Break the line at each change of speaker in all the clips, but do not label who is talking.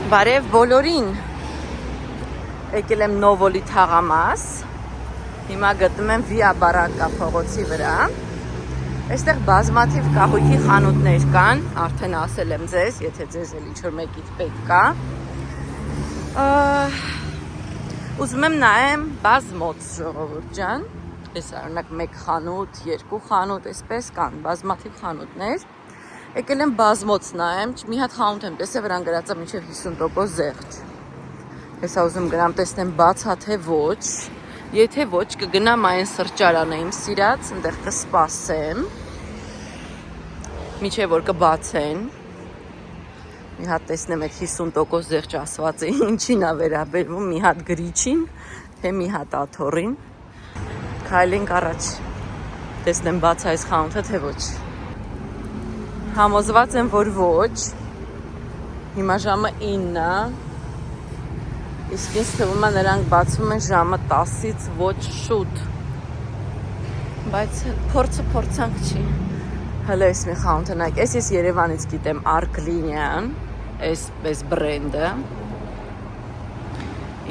Բարև բոլորին, եկել եմ Նովոլի թաղամաս, հիմա գտնում եմ Վիա Բարակա փողոցի վրա, այստեղ բազմաթիվ կահույքի խանութներ կան, արդեն ասել եմ ձեզ, եթե ձեզ էլ ինչ-որ մեկից պետք կա, ուզում եմ նայեմ բազմոց ժողովուրդ ջան, ես արնակ մեկ խանութ, երկու խանութ, այսպես կան բազմաթիվ խանութներ, եկել եմ բազմոց նայեմ, մի հատ խանութ եմ տեսել, վրան գրած է մինչև 50% զեղչ։ Հեսա ուզում գնամ տեսնեմ բաց հա թե ոչ, եթե ոչ կգնամ այն սրճարանը իմ սիրած, այնտեղ կսպասեմ, մինչև որ կբացեն, մի հատ տեսնեմ այդ 50% զեղչ ասվածը ինչին է վերաբերվում, մի հատ գրիչին, թե մի հատ աթոռին, քայլենք առաջ, տեսնեմ բաց այս խանութը թե ոչ։ Համոզված եմ, որ ոչ, հիմա ժամը 9 է, իսկ ինձ թվում է նրանք բացվում են ժամը 10-ից ոչ շուտ, բայց փորձանք չի, հələ ես մի խանութը նայք, ես Երևանից գիտեմ Արկլինյան, այս բրենդը,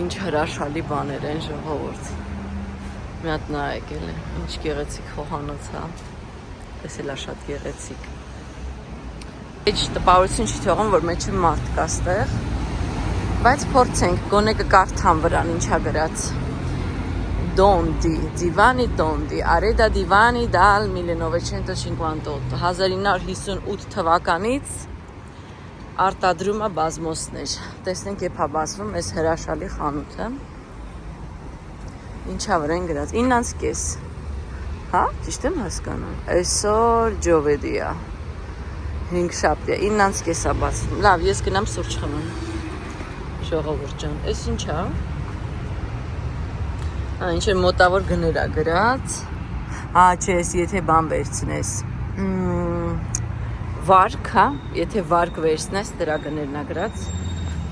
ինչ հրաշալի բաներ են ժողովուրդ, մի հատ նայեք էլ է, ինչ գեղեցիկ խոհանոց հա, ես էլ է շատ գեղեցիկ, Էջ տպավորություն չի թողում, որ մեջը մարդ կա ստեղ, բայց փորձենք, գոնե կկարդամ վրան ինչա գրած, Դոնդի, Դիվանի Դոնդի, Արեդա Դիվանի դալ 1958, 1958 թվականից արտադրում է բազմոցներ, տեսնենք եփ է բացվում այս հրաշալի խանութը, ինչա վրան գրած, 9:30, հա, ճիշտ եմ հասկանում, այսօր ջովեդի է, 5 շաբթի է, 9:30 է բացվում, լավ, ես գնամ սուրճ խմեմ, ժողովուրդ ջան, այս ինչ է, ինչ է մոտավոր գներ է գրած, չէ, եթե բան վերցնես, վարկ, հա, եթե վարկ վերցնես, դրա գներն է գրած,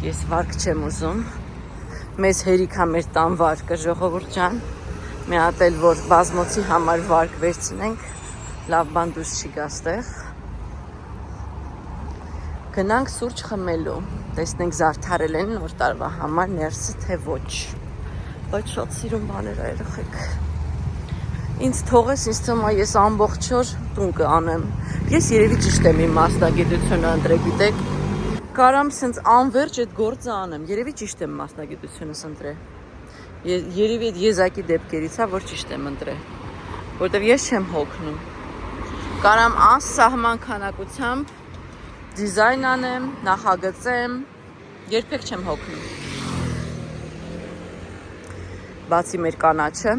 ես վարկ չեմ ուզում, մեզ հերիք է մեր տան վարկը, ժողովուրդ ջան, մի հատ էլ որ բազմոցի համար վարկ վերցնենք, լավ բան դուրս չի գա ստեղ, գնանք սուրճ խմելու, տեսնենք զարդարել են նոր տարվա համար ներսը թե ոչ, բայց շատ սիրուն բաներ է երեխեք, ինձ թողես, ինձ թվում է ես ամբողջ օր տուն կանեմ, ես երևի ճիշտ եմ իմ մասնագիտությունը ընտրել, գիտեք, կարամ սենց անվերջ այդ գործը անեմ, երևի ճիշտ եմ մասնագիտությունս ընտրել, երևի այդ եզակի դեպքերից է, որ ճիշտ եմ ընտրել, որտև ես չեմ հոգնում, կարամ անսահման քանակությամբ դիզայն անեմ, նախագծեմ, երբեք չեմ հոգնում, բացի մեր կանաչը,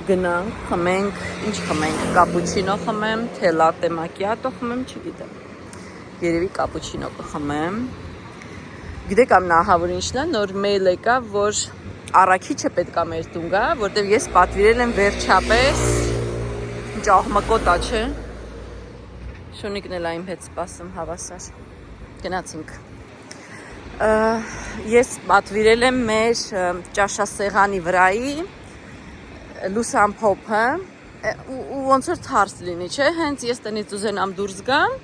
գնանք, խմենք, ինչ խմենք, կապուչինո խմեմ, թե լատե մակիատո խմեմ, չգիտեմ, երևի կապուչինո կխմեմ, գիտեք ամենահավոր ինչն է, նոր մեյլ եկա, որ առաքիչը պետք է մեր տուն գա, որտև ես պատվիրել եմ վերջապես, ինչ աղմկոտ է, չէ, Շունիկն էլ այն հետ սպասում հավասար, գնացինք, ես պատվիրել եմ մեր ճաշասեղանի վրայի լուսամփոփը ու ոնց որ թարս լինի, չէ, հենց ես տնից ուզենամ դուրս գամ,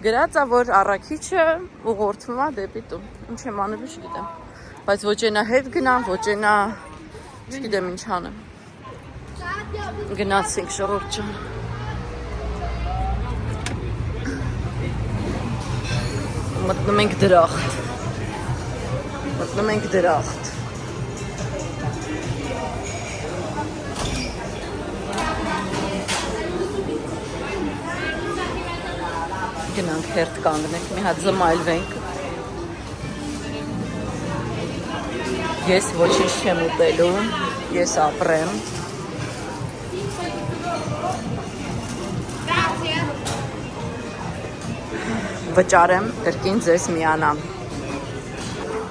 գրած է, որ առաքիչը ուղղորդվում է դեպի տուն, ինչ եմ անելու չգիտեմ, բայց ոչ ենա հետ գնամ, ոչ ենա, չգիտեմ ինչ անեմ, գնացինք ժողովուրդ ջան, մտնում ենք դրախտ, գնանք հերթ կանգնենք, մի հատ զմայլվենք, ես ոչինչ չեմ ուտելու, ես ապրեմ, վճարեմ, կրկին ձեզ միանամ,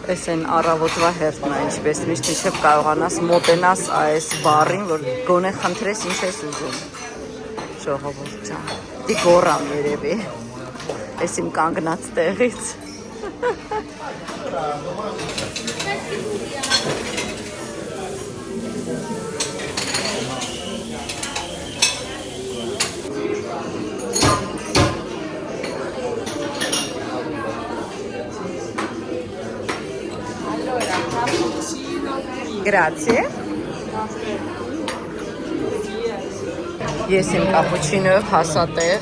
ես են առավոտվա հերթն է, ինչպես միշտ միշև կարողանաս մոտենաս այս բարին, որ գոնե խնդրես ինչ ես ուզում, ժողովուրդ ջան, դի գորամ երևի, ես իմ կանգնած տեղից, Grazie. Ես իմ կապուչինոյով հասատեղ,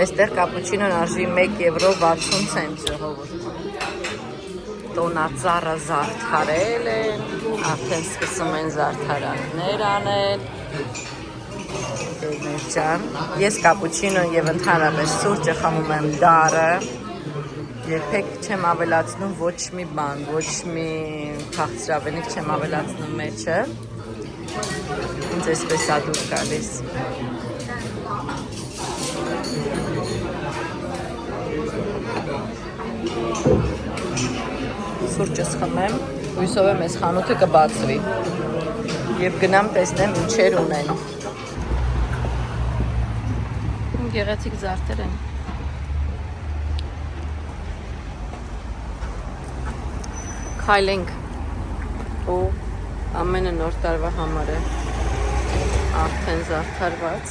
այստեղ կապուչինոն արժի 1 եվրո 60 ցենտ ժողովուրդ։ Տոնածառը զարդարել են, արդեն սկսում են զարդարանքներ անել։ Ես կապուչինոն եւ ընդհանրապես սուրճը խմում եմ դառը, երբեք չեմ ավելացնում ոչ մի բան, ոչ մի քաղցրավենիք չեմ ավելացնում մեջը։ Ինձ էսպես է դուր գալիս։ Սուրճս խմեմ, հույսով եմ այս խանութը կբացվի եւ գնամ տեսնեմ ինչեր ունեն։ Գեղեցիկ զարդեր են։ Քայլենք ու ամենը նոր տարվա համար է արդեն զարդարված։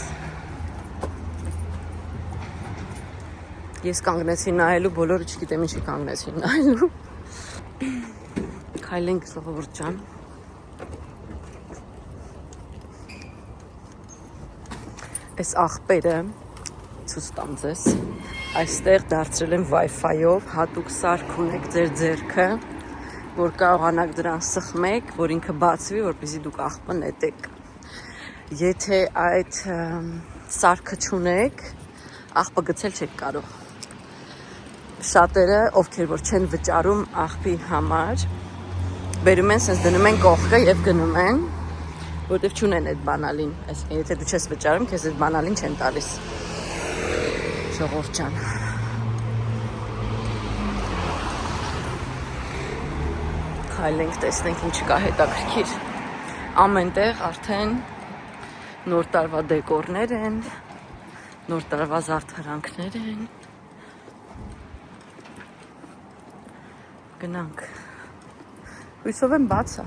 Ես կանգնեցի նայելու, բոլորը չգիտեմ ինչի կանգնեցի նայելու։ Քայլենք ժողովուրդ ջան։ Այս աղբերը ցույց տամ ձեզ։ Այստեղ դարձրել են Wi-Fi-ով, հատուկ սարք ունեք ձեր ձեռքը, որ կարողանաք դրան սխմեք, որ ինքը բացվի, որպեսզի դուք աղբը նետեք։ Եթե այդ սարքը չունեք, աղբը գցել չեք կարող։ Շատերը, ովքեր որ չեն վճարում աղբի համար, բերում են, սենց դնում են կողքը եւ գնում են, որտեվ չունեն այդ բանալին։ Այսինքն, եթե դու չես վճարում, քեզ այդ բանալին չեն տալիս։ Ժողովուրդ ջան։ Քայլենք, տեսնենք ինչ կա հետաքրքիր։ Ամենտեղ արդեն նոր տարվա դեկորներ են, նոր տարվա զարդարանքներ են։ Գնանք։ Հույսով եմ բաց է։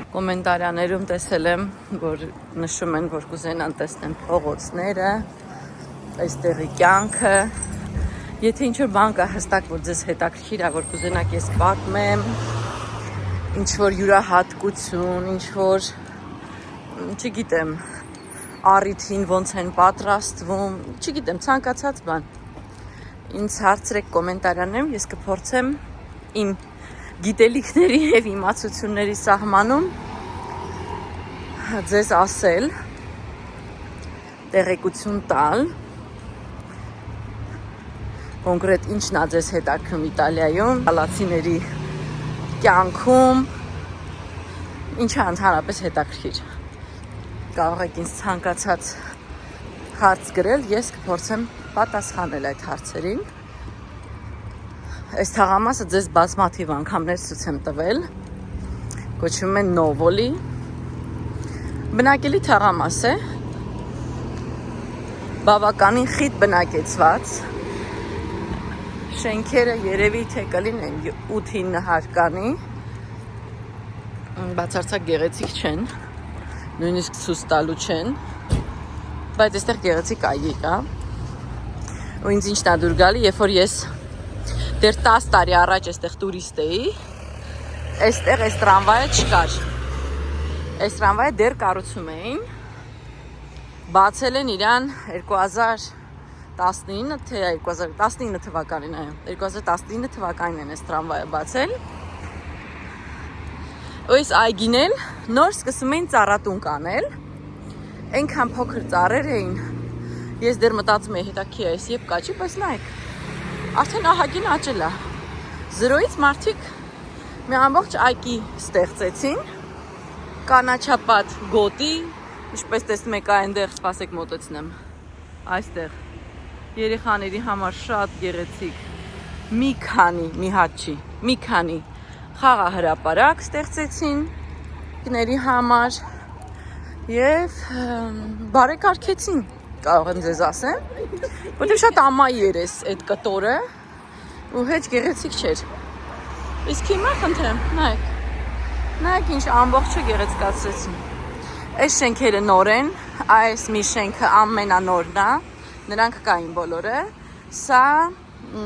Կոմենտարիաներում տեսել եմ, որ նշում են, որ կուզենան տեսնեն փողոցները, այստեղի կյանքը։ Եթե ինչ-որ բան կա հստակ, որ ձեզ հետաքրքիր է, որ կուզենաք ես պատմեմ, ինչ-որ յուրահատկություն, ինչ-որ, չգիտեմ, առիթին ոնց են պատրաստվում, չգիտեմ, ցանկացած բան։ Ինձ հարցրեք կոմենտարիաներում, ես կփորձեմ իմ գիտելիքների եւ իմացությունների սահմանում ձեզ ասել, տեղեկություն տալ, կոնկրետ ինչն է ձեզ հետաքրքրում Իտալիայում, իտալացիների կյանքում, ինչը ընդհանրապես հետաքրքիր։ Կարող եք ինձ ցանկացած հարց գրել, ես կփորձեմ պատասխանել այդ հարցերին։ Այս թաղամասը ձեզ բազմաթիվ անգամներ ցույց եմ տվել։ Կոչվում է Նովոլի։ Բնակելի թաղամաս է։ Բավականին խիտ բնակեցված։ Շենքերը երևի թե կլինեն 8-9 հարկանի։ Բացարձակ գեղեցիկ չեն։ Նույնիսկ ցույց տալու չեն։ Բայց այստեղ գեղեցիկ այգի կա։ Ու ինձ ինչն է դուր գալի, երբ որ ես դեռ 10 տարի առաջ այստեղ տուրիստ էի, այստեղ այս տրամվայը չկար։ Այս տրամվայը դեռ կառուցում էին։ Բացել են իրան 2019 թե 2019 թվականին, այո, 2019 թվականին են այս տրամվայը բացել։ Ու այս այգին էլ նոր սկսում էին ծառատուն կանել։ Այնքան փոքր ծառեր էին։ Ես դեռ մտածում էի հետաքրքիր է, երբ կաչի, բայց նայեք։ Արդեն ահագին աճել է։ 0-ից մարդիկ մի ամբողջ այգի ստեղծեցին։ Կանաչապատ գոտի, ինչպես տեսնում եք այնտեղ, սպասեք մոտեցնեմ։ Այստեղ երեխաների համար շատ գեղեցիկ մի քանի խաղահրապարակ ստեղծեցին ների համար եւ բարեկարգեցին, կարող եմ ձեզ ասեմ, որտեղ շատ ամայի էր այդ կտորը ու հեչ գեղեցիկ չէր։ Իսկ հիմա խնդրեմ, նայեք ինչ ամբողջը գեղեցկացրեցին։ Այս շենքերը նոր են, այս մի շենքը ամենանորն է, նրանք կային բոլորը։ Սա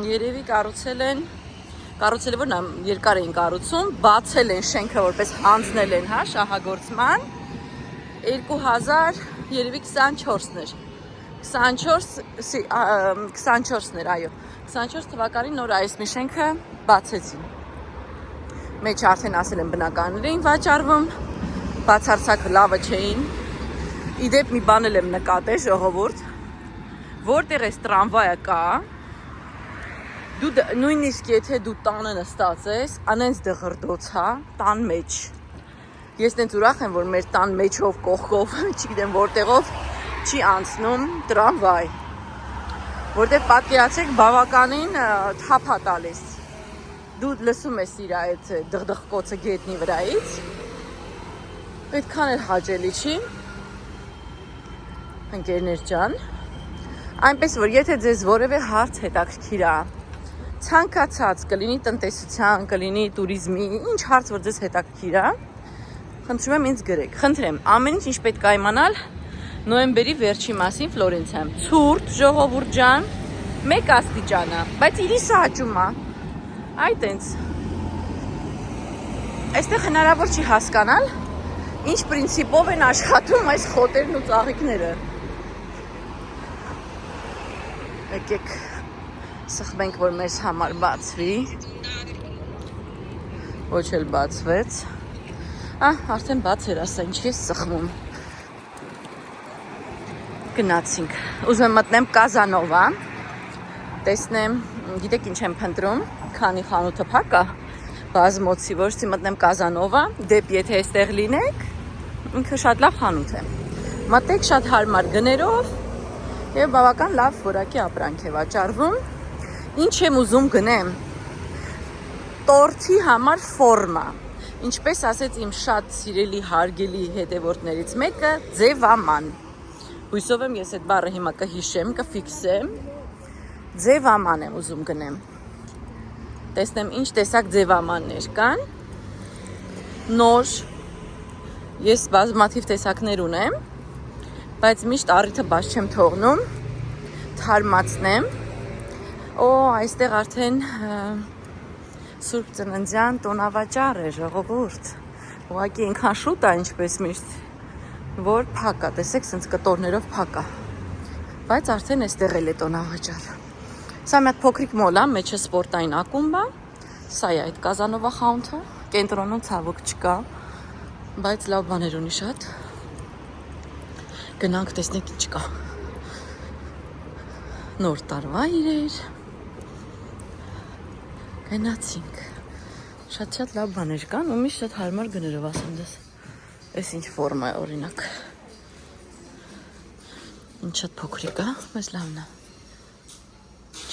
երևի կառուցել են Կառուցել որ երկար էին կառուցում, բացել են շենքը որպես հանձնել են, հա, շահագործման 2000 երևի 24-ն էր 24-ն էր, այո 24 թվականին նոր այս մի շենքը բացեցին մեջ արդեն ասել են բնակարաններ էին վաճառվում բացարձակ լավը չէին իդեպ մի բան եմ նկատել ժողովուրդ որտեղ էս տրամվայը կա դու նույնիսկ եթե դու տանը նստած ես անենց դղրդոց հա տան մեջ ես տենց ուրախ եմ որ մեր տան մեջով կողքով չգիտեմ որտեղով չի անցնում տրամվայ որտեղ պատկերացեք բավականին թափ է տալիս դու լսում ես իր այդ դղդղկոցը գետնի վրայից այդքան էլ հաճելի չի ընկերներ ջան այնպես որ եթե ձեզ որևէ հարց հետաքրքիր է ցանկացած կլինի տնտեսության կլինի туриզմի ինչ հարց որ ձեզ հետաքրքիր է խնդրում եմ ինձ գրեք խնդրեմ ամեն ինչ պետք է իմանալ նոյեմբերի վերջի մասին Ֆլորենցիայում ցուրտ ժողովուրդ ջան 1 աստիճան է բայց իրիս աճում է այդ այնց այստեղ հնարավոր չի հասկանալ ինչ պրինցիպով են աշխատում այս խոտերն ու ծաղիկները եկեք սխմենք որ մեզ համար բացվի ոչ էլ բացվեց արդեն բաց էր ասա ինչ ես սխմում գնացինք ուզում եմ մտնեմ Կազանովա տեսնեմ գիտեք ինչ եմ փնտրում քանի խանութը փակ է բազմոցի ոչ թե մտնեմ Կազանովա դեպ եթե այստեղ լինեք ինքը շատ լավ խանութ է մտեք շատ հարմար գներով եւ բավական լավ որակի ապրանք է վաճառվում ինչ եմ ուզում գնեմ տորթի համար ֆորմա ինչպես ասեց իմ շատ սիրելի հարգելի հետևորդներից մեկը ձևաման հույսով եմ ես այդ բառը հիմա կհիշեմ կֆիքսեմ ձևաման եմ ուզում գնեմ տեսնեմ ինչ տեսակ ձևամաններ կան նոր ես բազմաթիվ տեսակներ ունեմ բայց միշտ առիթը բաց չեմ թողնում թարմացնեմ այստեղ արդեն Սուրբ Ծննդյան տոնավաճառ է ժողովուրդ ուղղակի այնքան շուտ է ինչպես միշտ որ փակ է տեսեք սենց կտորներով փակ է բայց արդեն այստեղ էլ է տոնավաճառ սա մի հատ փոքրիկ մոլ է մեջը սպորտային ակումբ է սա է այդ Կազանովա խանութը կենտրոնում ցավոք չկա բայց լավ բաներ ունի շատ գնանք տեսնենք ինչ կա նոր տարվա իրեր գնացինք շատ լավ բաներ կան ու միշտ շատ հարմար գներով ասեմ դες այս ինչ ֆորմա է օրինակ ինչ շատ փոքրիկ է մեզ լավն է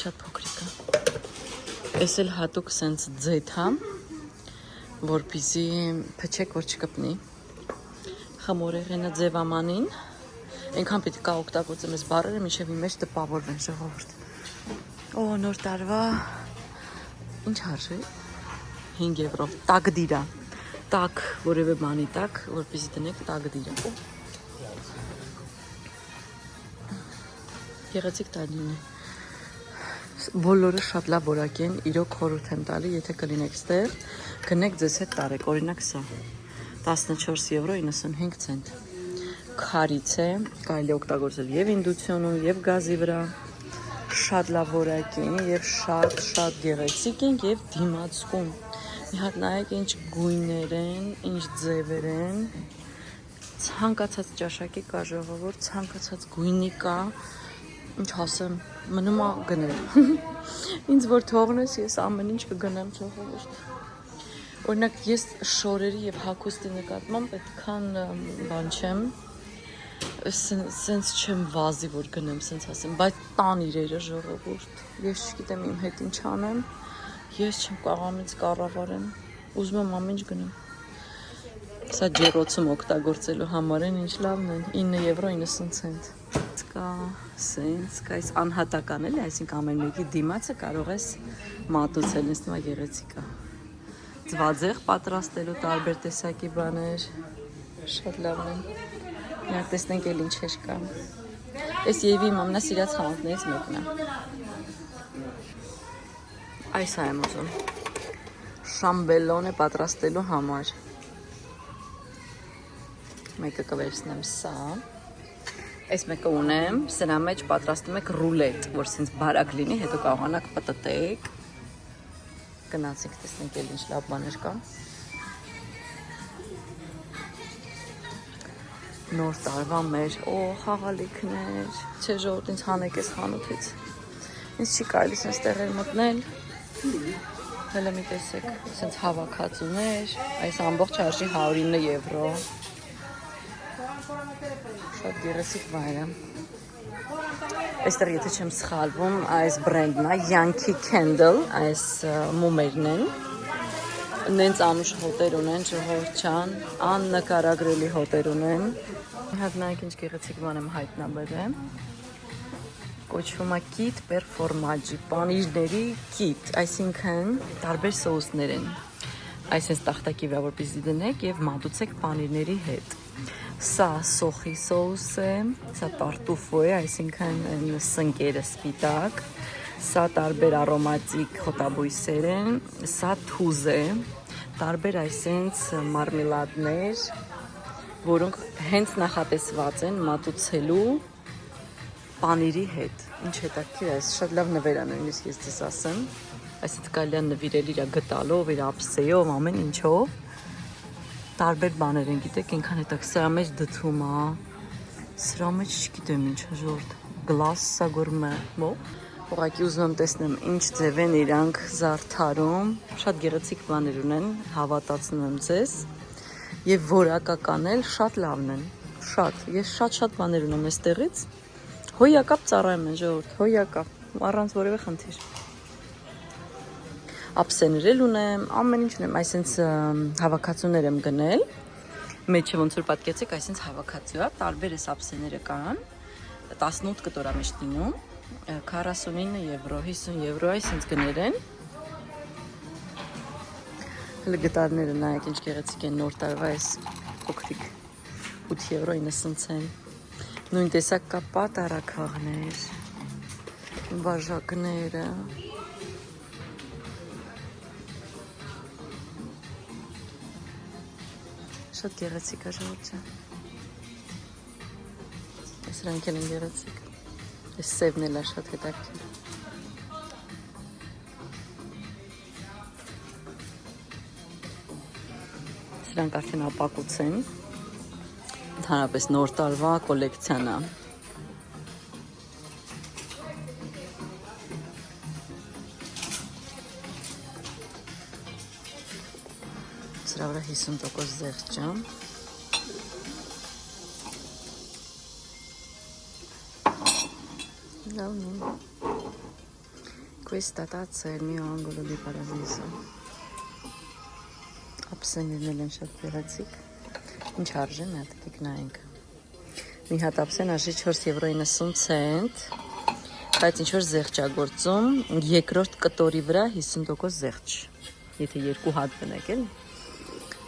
շատ փոքրիկ է այս էլ հատուկ սենց ձեթ է որպեսզի փչեք որ չկպնի խմորեղենը ձևամանին այնքան պետք է օգտագործեմ այս բառերը մինչև իմ մեջ տպավորվեն ժողովուրդ նոր տարվա ինչ արժե 5 եվրո տակ դիրա տակ որևէ բանի տակ որպեսզի դնեք տակ դիրա գեղեցիկ տանին է բոլորը շատ լավ որակ են իրոք խորհուրդ եմ տալի եթե կլինեք ստեղ գնեք ձեզ հետ տարեք օրինակ սա 14 եվրո 95 ցենտ քարից է կարելի օգտագործել եւ ինդուկցիոնում եւ գազի վրա շատ լավ որակ են եւ շատ գեղեցիկ են եւ դիմացկուն մի հատ նայեք ինչ գույներ են ինչ ձևեր են ցանկացած ճաշակի կա ժողովուրդ ցանկացած գույնի կա ինչ ասեմ մնում է գնել ինձ որ թողնես ես ամեն ինչ կգնամ ժողովուրդ օրինակ ես շորերի եւ հագուստի նկատմամբ այդքան բան չեմ սենց չեմ վազի որ գնեմ սենց ասեմ բայց տան իրերը ժողովուրդ ես չգիտեմ իմ հետ ինչ անեմ ես չեմ կարող ինձ կառավարեմ ուզում եմ ամեն ինչ գնեմ սա ջերոցում օգտագործելու համար են ինչ լավն են 9 եվրո 90 ցենտ կա սենց կա այս անհատական էլի այսինքն ամեն մեկի դիմացը կարող ես մատուցել ինձ թվում է գեղեցիկ է ձվածեղ պատրաստելու տարբեր տեսակի բաներ շատ լավն են Միակ տեսնենք էլ ինչեր կա Այս եւ իմ ամենասիրած խանութներից մեկն է Այս եմ ուզում շամբելոն է պատրաստելու համար։ Մեկը կվերցնեմ սա։ Այս մեկը ունեմ, սրա մեջ պատրաստում եք ռուլետ, որ սենց բարակ լինի, հետո կարողանաք պտտեք։ Գնացինք տեսնենք էլ ինչ լավ բաներ կա։ Նոր տարվա մեր խաղալիքներ, չէ ժողովուրդ ինձ հանեք այս խանութից։ Ինձ չի կարելի սենց տեղեր մտնել։ Հələ մի տեսեք, սենց հավաքածուներ, այս ամբողջ արժի 109 եվրո։ Շատ գեղեցիկ վայր է։ Այստեղ եթե չեմ սխալվում, այս բրենդն է Yankee Candle, այս մումերն են։ Նենց անուշ հոտեր ունեն, ժողովրդյան, աննկարագրելի հոտեր ունեն։ Հատ նայեք ինչ գեղեցիկ բան եմ հայտնաբերել։ Կոչվում է kit per formaggi, պանիրների kit, այսինքն տարբեր սոուսներ են։ Այսպես տախտակի վրա որպեսզի դնեք եւ մատուցեք պանիրների հետ։ Սա սոխի սոուս է, սա տարտուֆո է, այսինքն սնկերը սպիտակ, սա տարբեր արոմատիկ խոտաբույսեր են, սա թուզ է, տարբեր այսենց մարմելադներ, որոնք հենց նախատեսված են մատուցելու պանիրի հետ։ Ինչ հետաքրքիր է, շատ լավ նվեր է նույնիսկ ես ձեզ ասեմ, այսինքն կարելի է նվիրել իր գտալով, իր ափսեով, ամեն ինչով։ Տարբեր բաներ են, գիտեք, այնքան հետաքրքիր, սրա մեջ դդում է, սրա մեջ չգիտեմ ինչ ժորդ, գլաս սա գորմե, ուղղակի ուզում եմ տեսնեմ ինչ ձև են իրանք զարդարում, շատ գեղեցիկ բաներ ունեն, հավատացնում եմ ձեզ, եւ որակական էլ շատ լավն են, շատ, ես շատ բաներ ունեմ այստեղից, հոյակապ ծառայում են ժողովուրդ, հոյակապ, առանց որևէ խնդիր։ Ափսեներ էլ ունեմ, ամեն ինչ ունեմ, այսենց հավաքածուներ եմ գնել, մեջը ոնց որ պատկեցեք, այսենց հավաքածու է, տարբեր էս ափսեները կան, 18 կտոր է միշտ լինում, 49 եվրո, 50 եվրո, այսենց գներ են։ Հələ գտարները նայեք ինչ գեղեցիկ են նոր տարվա այս փոքրիկ 8 եվրո 90 ցենտ։ Նույն տեսակ կա պատարակաղներ, բաժակները։ Շատ գեղեցիկ է ժողովուրդ։ Սրանք են գեղեցիկ։ Այս սևն էլ է շատ հետաքրքիր։ Սրանք արդեն ապակուց են։ Ընդհանրապես նոր տարվա կոլեկցիան է։ Սրա վրա 50% զեղչ է։ Լավն է։ Questa tazza è il mio angolo di paradiso։ Ափսեներն են շատ գեղեցիկ։ Ինչ արժե նա դեք նայենք։ Մի հատ ափսեն արժի 4 եվրո 90 ցենտ, բայց ինչ որ զեղչ է գործում, երկրորդ կտորի վրա 50% զեղչ։ Եթե երկու հատ բնեք էլ։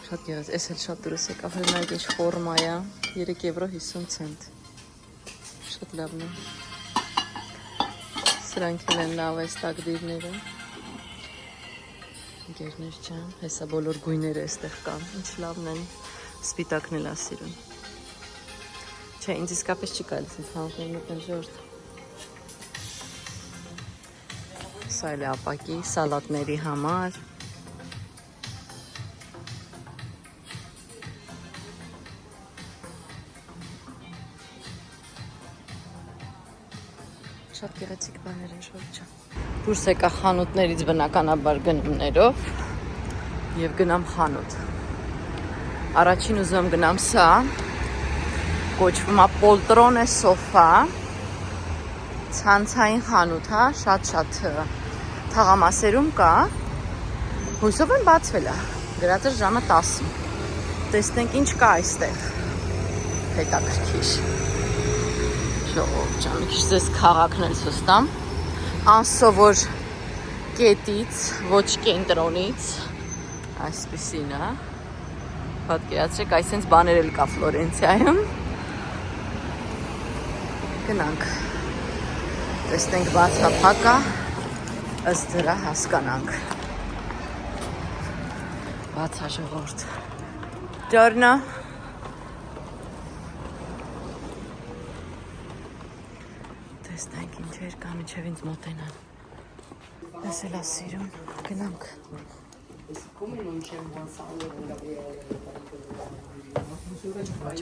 Շատ գեղեցիկ, էս էլ շատ դուրս եկավ, հələ նայեք ինչ ֆորմա է, 3 եվրո 50 ցենտ։ Շատ լավն է։ Սրանք են լավ այս տակդիրները։ Գերներ չան, հեսա բոլոր գույները այստեղ կան, ինչ լավն են, սպիտակն էլ ասիրուն։ Չէ, ինձ իսկապես չի կարելի ինձ հանքներ մտնել ժորդ։ Սա էլ է ապակի, սալատների համար։ Շատ գեղեցիկ բաներ են շորջը։ Դուրս եկա խանութներից բնականաբար գնումներով և գնամ խանութ։ Առաջին ուզում եմ գնամ սա, կոչվում է Poltrone Sofa, ցանցային խանութ է, շատ թաղամասերում կա, հույսով եմ բացվել է, գրած էր ժամը 10, տեսնենք ինչ կա այստեղ, հետաքրքիր, ժողովուրդ ջան, մի քիչ ձեզ քաղաքն էլ ցույց տամ, անսովոր կետից, ոչ կենտրոնից, այսպիսին է, պատկերացրեք, այսենց բաներ էլ կա Ֆլորենցիայում, գնանք, տեսնենք բացա փակա, ըստ դրա հասկանանք, Բացա ժողովուրդ։ Ջորնա։ Տեսնենք ինչեր կա միջև ինձ մոտենան։ Ես էլ ասիրում, գնանք։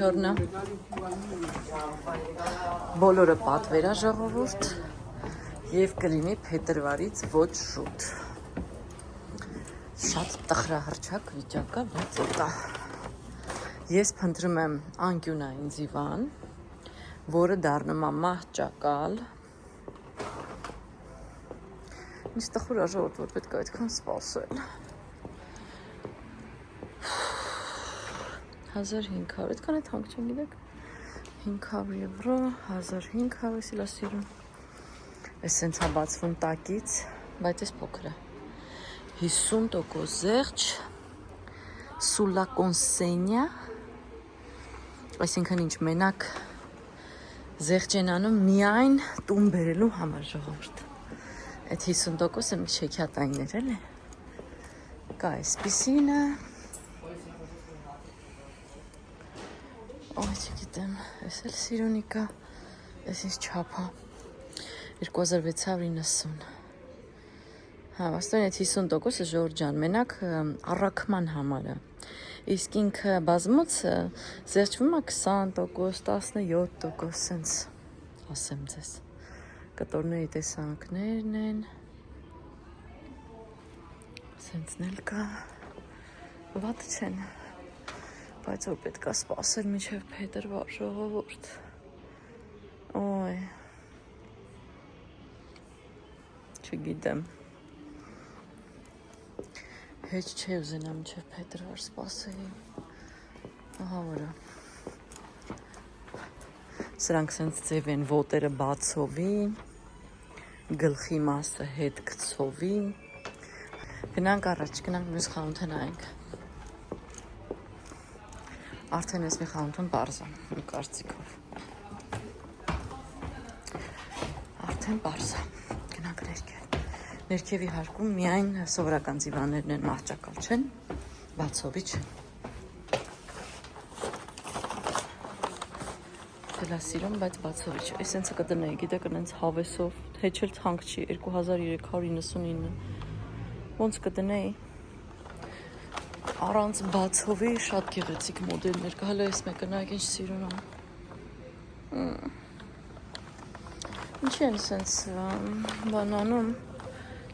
Ջորնա։ Բոլորը պատվերա ժողովուրդ և կլինի փետրվարից ոչ շուտ։ Շատ տխրահռչակ վիճակա, բայց էտա։ Ես փնտրում եմ անկյունային ձիվան, որը դառնում է մահճակալ։ Ինձ տխուր է ժողովուրդ, որ պետք է այդքան սպասել։ 1500, այդքան է թանկ չեմ գիտեք։ 500 եվրո, 1500 ես իլա սիրում։ Ես սենց հա բացվում տակից, բայց ես փոքր է։ 50% զեղչ, սուլա կոնսենյա, այսինքն ինչ մենակ զեղչ են անում միայն տուն բերելու համար ժողովուրդ։ Այդ 50%-ը մի շեքյատայիններ էլ է։ Կա այսպիսինը։ Ой, չգիտեմ, ես էլ սիրունի կա, ես ինձ չապա, 2690։ Հա, վաստոն այդ 50%-ը ժողջան, մենակ առակման համարը, իսկ ինքը բազմոցը զեղչվում է 20%, 17%, սենց ասեմ ձեզ, կտորների տեսանքներն են, սենցն էլ կա, վատ չեն, բայց որ պետք է սպասել մինչև փետրվար ժողովուրդ, ոյ, չգիտեմ, հեչ չէ ուզենա մինչև փետրվար սպասեի, ահա որա, սրանք սենց ձև են ոտերը բացովի, գլխի մասը հետ գցովի, գնանք առաջ, գնանք մյուս խանութը նայենք, արդեն ես մի խանութում պարզ եմ, իմ կարծիքով, արդեն պարզ է, գնանք ներքև, ներքևի հարկում միայն սովորական ձիվաներն են մահճակալ չեն, բացովի չեն, դելա սիրում, բայց բացովի չէ, ես ենցը կդնեի, գիտեք ընենց հավեսով, հեչ էլ թանք չի, 2399, ոնց կդնեի, առանց բացովի շատ գեղեցիկ մոդելներ կա, հələ ես մեկը նայեք ինչ սիրուն եմ, ինչի են սենց բանանում,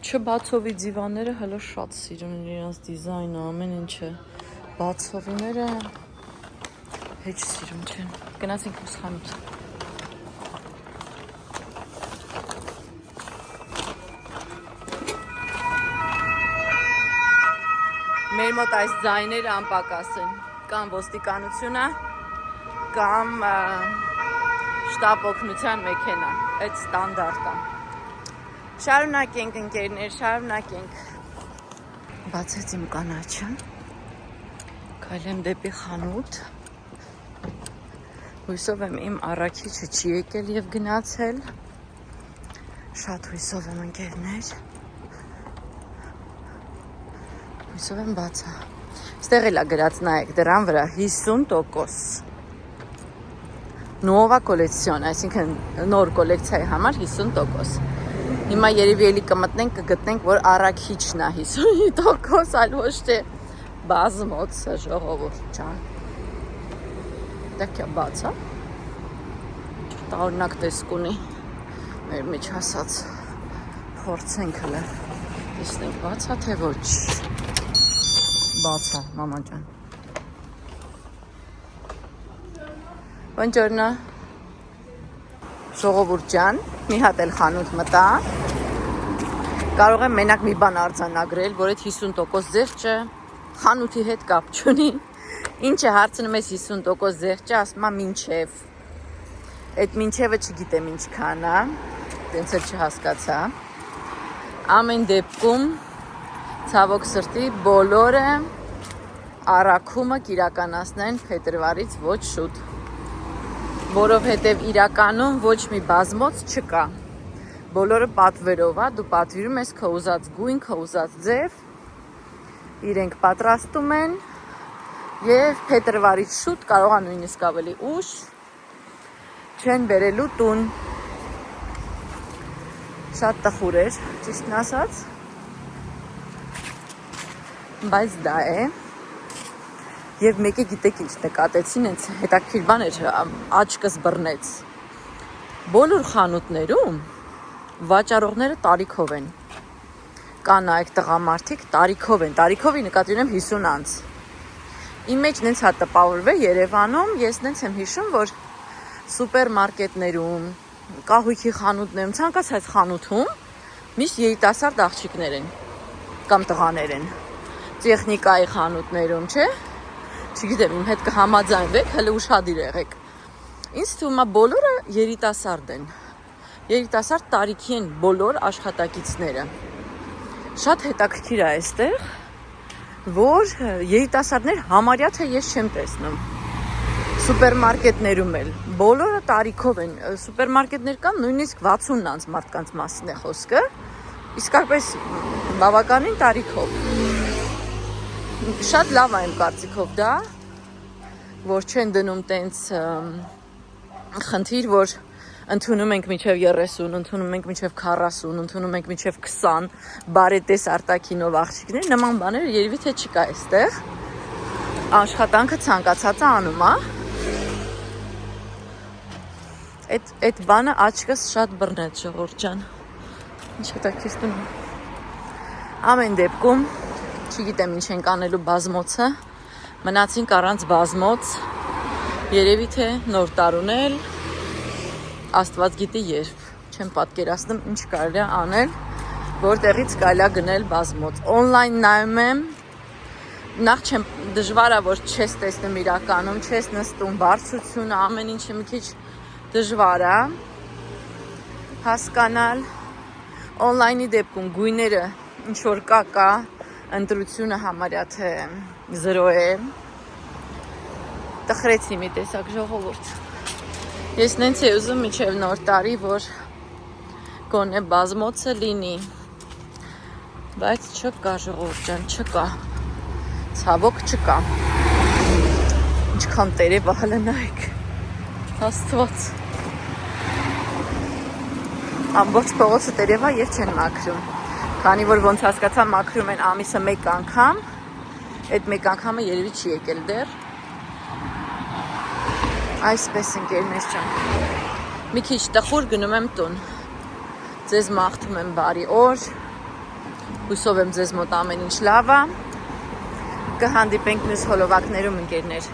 չբացովի ձիվաները հələ շատ սիրուն են իրանց դիզայնը, ամեն ինչը, բացովիները հեչ սիրուն չեն, գնացինք մյուս խանութ։ Մեր մոտ այս ձայները անպակաս են, կամ ոստիկանությունը, կամ շտապ օգնության մեքենա, այդ ստանդարտ է։ Շարունակենք ընկերներ, շարունակենք։ Բացեց իմ կանաչը, քայլեմ դեպի խանութ, հույսով եմ իմ առաքիչը չի եկել և գնացել, շատ հույսով եմ ընկերներ, հույսով եմ բացա, ստեղ էլ է գրած նայեք դրան վրա 50%, նովա կոլեկցիոն, այսինքն նոր կոլեկցիայի համար 50%, հիմա երևի էլի կմտնենք, կգտնենք, որ առաքիչն է 50%, այլ ոչ թե բազմոցը ժողովուրդ ջան, դեքյա բացա, տարօրինակ տեսք ունի, մեր մեջ ասած, փորձենք հլը, տեսնենք բացա թե ոչ, բացա, մամա ջան, Buongiorno, ժողովուրդ ջան, մի հատ էլ խանութ մտա, կարող եմ մենակ մի բան արձանագրել, որ այդ 50% զեղչը խանութի հետ կապ չունի, ինչը հարցնում ես 50% զեղչը, ասում է մինչև, այդ մինչևը չգիտեմ ինչքան է, տենց էլ չհասկացա, ամեն դեպքում, ցավոք սրտի, բոլորը առաքումը կիրականացնեն փետրվարից ոչ շուտ, որովհետև իրականում ոչ մի բազմոց չկա, բոլորը պատվերով է, դու պատվիրում ես քո ուզած գույն, քո ուզած ձև, իրենք պատրաստում են եւ փետրվարից շուտ կարող է նույնիսկ ավելի ուշ չեն բերելու տուն։ Շատ տխուր էր, ճիշտն ասած, բայց դա է։ Եվ մեկը գիտեք ինչ նկատեցին, հենց հետաքրքիր բան էր, աչքս բռնեց։ Բոլոր խանութներում վաճառողները տարիքով են։ Կանայք, տղամարդիկ տարիքով են, տարիքովի նկատի ունեմ 50 անց։ Իմ մեջ նենց հա տպավորվել Երևանում, ես նենց եմ հիշում, որ սուպերմարկետներում, կահույքի խանութներում, ցանկացած խանութում միշտ երիտասարդ աղջիկներ են կամ տղաներ են։ Տեխնիկայի խանութներում, չէ՞։ Չգիտեմ, իմ հետ կհամաձայնվեք, հələ ուշադիր եղեք։ Ինձ թվում է բոլորը երիտասարդ են։ Երիտասարդ տարիքի են բոլոր աշխատակիցները։ Շատ հետաքրքիր է այստեղ, որ երիտասարդներ համարյա թե ես չեմ տեսնում։ Սուպերմարկետներում էլ բոլորը տարիքով են, սուպերմարկետներ կան նույնիսկ 60 անց մարդկանց մասին է խոսքը, իսկապես բավականին տարիքով։ Շատ լավ է իմ կարծիքով դա, որ չեն դնում տենց խնդիր, որ ընդունում ենք մինչև 30, ընդունում ենք մինչև 40, ընդունում ենք մինչև 20 բարետես արտաքինով աղջիկներ, նման բաներ երևի թե չկա այստեղ։ Աշխատանքը ցանկացածը անում է։ Այդ բանը աչքս շատ բռնեց, ժողովուրդ ջան։ Ինչ հետաքրքիր տուն։ Ամեն դեպքում, չգիտեմ ինչ ենք անելու բազմոցը, մնացինք առանց բազմոց, երևի թե նոր տարուն էլ, Աստված գիտի երբ, չեմ պատկերացնում ինչ կարելի է անել, որտեղից կարելի է գնել բազմոց։ Օնլայն նայում եմ, նախ չեմ, դժվար է, որ չես տեսնում իրականում, չես նստում, բարձրությունը, ամեն ինչը մի քիչ դժվար է հասկանալ։ Օնլայնի դեպքում գույները ինչ որ կա, ընտրությունը համարյա թե 0 է։ Տխրեցի մի տեսակ ժողովուրդ։ Ես նենց է ուզում մինչև նոր տարի, որ գոնե բազմոցը լինի, բայց չկա ժողովուրդ ջան, չկա, ցավոք չկա, ինչքան տերև ահալը նայք, Աստված, ամբողջ փողոցը տերև է և չեն մաքրում, քանի որ ոնց հասկացա մաքրում են ամիսը մեկ անգամ, այդ մեկ անգամը երևի չի եկել դեռ, այսպես ընկերներ ջան, մի քիչ տխուր գնում եմ տուն, ձեզ մաղթում եմ բարի օր, հուսով եմ ձեզ մոտ ամեն ինչ լավ է, կհանդիպենք մյուս հոլովակներում ընկերներ։